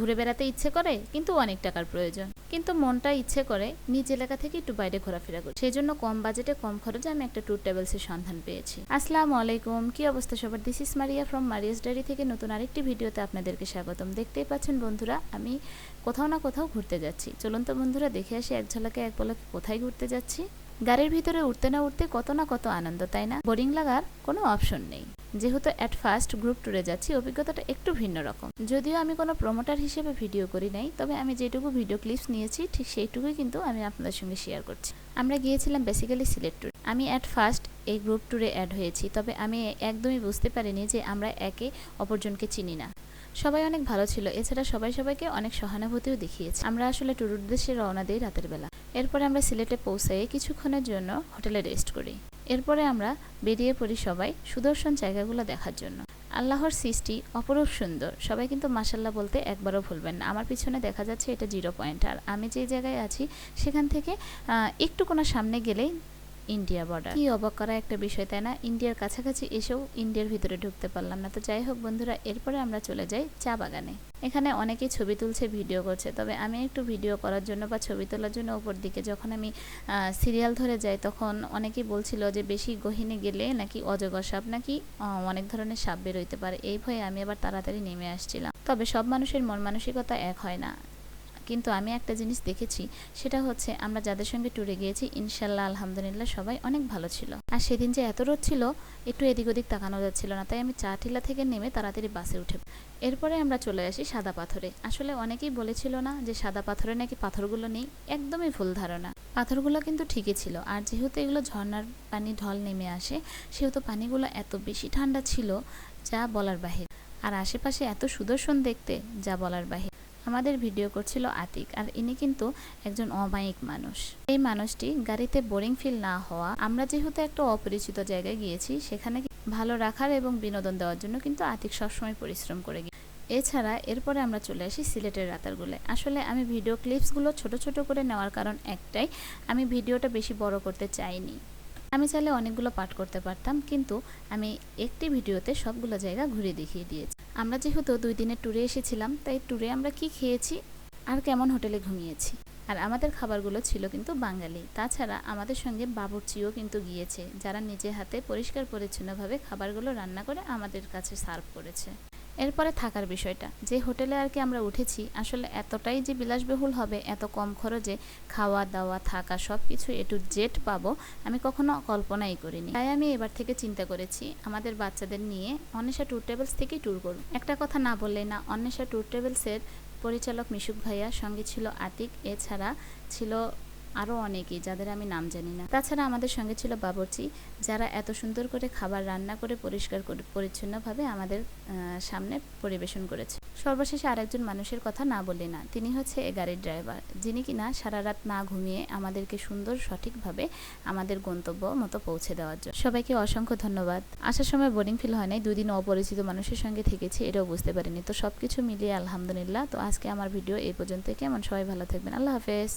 ঘুরে বেড়াতে ইচ্ছে করে কিন্তু অনেক টাকার প্রয়োজন, কিন্তু মনটা ইচ্ছে করে নিজ এলাকা থেকে একটু বাইরে ঘোরাফেরা করি। সেই জন্য কম বাজেটে কম খরচে আমি একটা ট্যুর ট্রাভেলসের সন্ধান পেয়েছি। আসসালামু আলাইকুম, কি অবস্থা সবার? This is Maria from Maria's diary থেকে নতুন আরেকটি ভিডিওতে আপনাদেরকে স্বাগতম। দেখতেই পাচ্ছেন বন্ধুরা, আমি কোথাও না কোথাও ঘুরতে যাচ্ছি। চলুন তো বন্ধুরা দেখে আসি এক ঝলকে এক পলকে কোথায় ঘুরতে যাচ্ছি। গাড়ির ভিতরে উঠতে না উঠতে কত না কত আনন্দ, তাই না? বোরিং লাগার কোনো অপশন নেই। যেহেতু অ্যাট ফার্স্ট গ্রুপ ট্যুরে যাচ্ছি, অভিজ্ঞতাটা একটু ভিন্ন রকম। যদিও আমি কোনো প্রমোটার হিসেবে ভিডিও করি নাই, তবে আমি যেটুকু ভিডিও ক্লিপস নিয়েছি ঠিক সেইটুকুই কিন্তু আমি আপনাদের সঙ্গে শেয়ার করছি। আমরা গিয়েছিলাম বেসিক্যালি সিলেট ট্যুর। আমি অ্যাট ফার্স্ট এই গ্রুপ ট্যুরে অ্যাড হয়েছি, তবে আমি একদমই বুঝতে পারিনি যে আমরা একে অপরজনকে চিনি না। সবাই অনেক ভালো ছিল, এছাড়া সবাই সবাইকে অনেক সহানুভূতিও দেখিয়েছে। আমরা আসলে ট্যুর উদ্দেশ্যে রওনা দিই রাতের বেলা। এরপরে আমরা সিলেটে পৌঁছে কিছুক্ষণের জন্য হোটেলে রেস্ট করি। এরপরে আমরা বেরিয়ে পড়ি সবাই সুদর্শন জায়গাগুলো দেখার জন্য। আল্লাহর সৃষ্টি অপরূপ সুন্দর, সবাই কিন্তু মাশাল্লাহ বলতে একবারও ভুলবেন না। আমার পিছনে দেখা যাচ্ছে এটা 0 পয়েন্ট, আর আমি যে জায়গায় আছি সেখান থেকে একটু কোনো সামনে গেলেই ইন্ডিয়া বর্ডার। কি অবাক করা একটা বিষয়, তাই না? ইন্ডিয়ার কাছাকাছি এসেও ইন্ডিয়ার ভিতরে ঢুকতে পারলাম না। তো যাই হোক বন্ধুরা, এরপরে আমরা চলে যাই চা বাগানে। এখানে অনেকেই ছবি তুলছে, ভিডিও করছে, তবে আমি একটু ভিডিও করার জন্য বা ছবি তোলার জন্য উপর দিকে যখন আমি সিরিয়াল ধরে যাই, তখন অনেকেই বলছিল যে বেশি গহীনে গেলে নাকি অজগর সাপ নাকি অনেক ধরনের সাপ বেরোইতে পারে। এই ভয়ে আমি আবার তাড়াতাড়ি নেমে আসছিলাম। তবে সব মানুষের মন মানসিকতা এক হয় না, কিন্তু আমি একটা জিনিস দেখেছি, সেটা হচ্ছে আমরা যাদের সঙ্গে ট্যুরে গিয়েছি ইনশাল্লাহ আলহামদুলিল্লাহ সবাই অনেক ভালো ছিল। আর সেদিন যে এত রোদ ছিল, একটু এদিক ওদিক তাকানো যাচ্ছিল না, তাই আমি চাটিলা থেকে নেমে তাড়াতাড়ি বাসে উঠে। এরপরে আমরা চলে আসি সাদা পাথরে। আসলে অনেকেই বলেছিল না যে সাদা পাথরে নাকি পাথরগুলো নেই, একদমই ভুল ধারণা। পাথরগুলো কিন্তু ঠিকই ছিল, আর যেহেতু এগুলো ঝর্ণার পানি ঢল নেমে আসে, সেহেতু পানিগুলো এত বেশি ঠান্ডা ছিল যা বলার বাহির। আর আশেপাশে এত সুদর্শন দেখতে, যা বলার বাহির। আমাদের ভিডিও করছিল আতিক, আর ইনি কিন্তু একজন অমায়িক মানুষ। এই মানুষটি গাড়িতে বোরিং ফিল না হওয়া, আমরা যেহেতু একটা অপরিচিত জায়গায় গিয়েছি সেখানে ভালো রাখার এবং বিনোদন দেওয়ার জন্য কিন্তু আতিক সবসময় পরিশ্রম করে গিয়ে। এছাড়া এরপরে আমরা চলে আসি সিলেটের রাতারগুলে। আসলে আমি ভিডিও ক্লিপসগুলো ছোট ছোট করে নেওয়ার কারণ একটাই, আমি ভিডিওটা বেশি বড় করতে চাইনি। আমি চাইলে অনেকগুলো পাঠ করতে পারতাম, কিন্তু আমি একটি ভিডিওতে সবগুলো জায়গা ঘুরে দেখিয়ে দিয়েছি। আমরা যেহেতু 2 দিনের ট্যুরে এসেছিলাম, তাই ট্যুরে আমরা কি খেয়েছি আর কেমন হোটেলে ঘুমিয়েছি। আর আমাদের খাবারগুলো ছিল কিন্তু বাঙালি। তাছাড়া আমাদের সঙ্গে বাবুর্চিও কিন্তু গিয়েছে, যারা নিজে হাতে পরিষ্কার পরিচ্ছন্নভাবে খাবারগুলো রান্না করে আমাদের কাছে সার্ভ করেছে। এরপরে থাকার বিষয়টা, যে হোটেলে আর কি আমরা উঠেছি, আসলে এতটাই যে বিলাসবহুল হবে, এত কম খরচে খাওয়া দাওয়া থাকা সব কিছু A to Z পাবো, আমি কখনো কল্পনাই করিনি। তাই আমি এবার থেকে চিন্তা করেছি আমাদের বাচ্চাদের নিয়ে অন্বেষা ট্যুর ট্রাভেলস থেকেই ট্যুর করব। একটা কথা না বললেই না, অন্বেষা ট্যুর ট্রাভেলসের পরিচালক মিশুক ভাইয়া, সঙ্গে ছিল আতিক, এছাড়া ছিল আরও অনেকেই যাদের আমি নাম জানি না। তাছাড়া আমাদের সঙ্গে ছিল বাবুর্চি, যারা এত সুন্দর করে খাবার রান্না করে পরিষ্কার করে পরিচ্ছন্নভাবে আমাদের সামনে পরিবেশন করেছে। সর্বশেষে আরেকজন মানুষের কথা না বললে না, তিনি হচ্ছে এ গাড়ির ড্রাইভার, যিনি কিনা সারা রাত না ঘুমিয়ে আমাদেরকে সুন্দর সঠিকভাবে আমাদের গন্তব্য মতো পৌঁছে দেওয়ার জন্য। সবাইকে অসংখ্য ধন্যবাদ। আসার সময় বোরিং ফিল হয় নাই, 2 দিন অপরিচিত মানুষের সঙ্গে থেকেছি, এটাও বুঝতে পারিনি। তো সব কিছু মিলিয়ে আলহামদুলিল্লাহ। তো আজকে আমার ভিডিও এই পর্যন্ত, কেমন? সবাই ভালো থাকবেন, আল্লাহ হাফেজ।